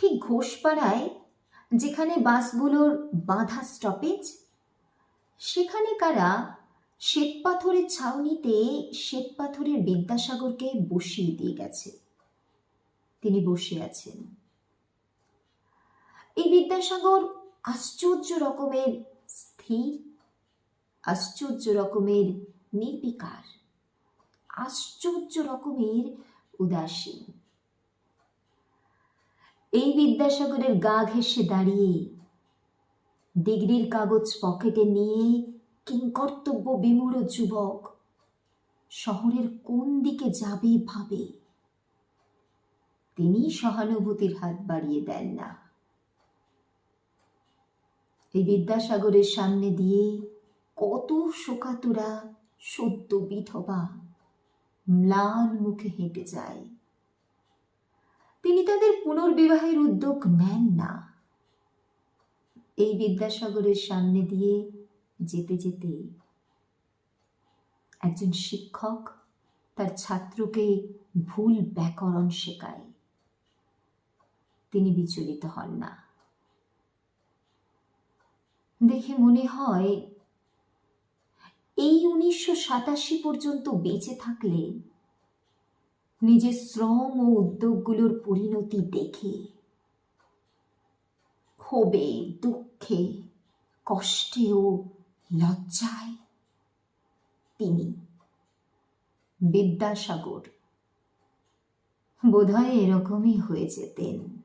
ঠিক ঘোষপাড়ায়, যেখানে বাসগুলোর বাঁধা স্টপেজ, সেখানে কারা শ্বেতপাথরের ছাউনিতে শ্বেতপাথরের বিদ্যাসাগরকে বসিয়ে দিয়ে গেছে। তিনি বসে আছেন। এই বিদ্যাসাগর আশ্চর্য রকমের স্থির, আশ্চর্য রকমের নির্বিকার, আশ্চর্য রকমের উদাসীন। এই বিদ্যাসাগরের গা ঘেঁষে দাঁড়িয়ে, ডিগ্রির কাগজ পকেটে নিয়ে কিংকর্তব্য বিমূঢ় যুবক শহরের কোন দিকে যাবে ভাবে। তিনি সহানুভূতির হাত বাড়িয়ে দেন না। এই বিদ্যাসাগরের সামনে দিয়ে কত শোকাতুরা সদ্য বিধবা ম্লান মুখে হেঁটে যায়। তিনি তাদের পুনর্বিবাহের উদ্যোগ নেন না। এই বিদ্যাসাগরের সামনে দিয়ে যেতে যেতে একজন শিক্ষক তার ছাত্রকে ভুল ব্যাকরণ শেখায়। তিনি বিচলিত হন না। দেখে মনে হয় এই 1987 পর্যন্ত বেঁচে থাকলে নিজের শ্রম ও উদ্যোগগুলোর পরিণতি দেখে ক্ষোভে, দুঃখে, কষ্টে ও লজ্জায় তিনি বিদ্যাসাগর বোধহয় এরকমই হয়ে যেতেন।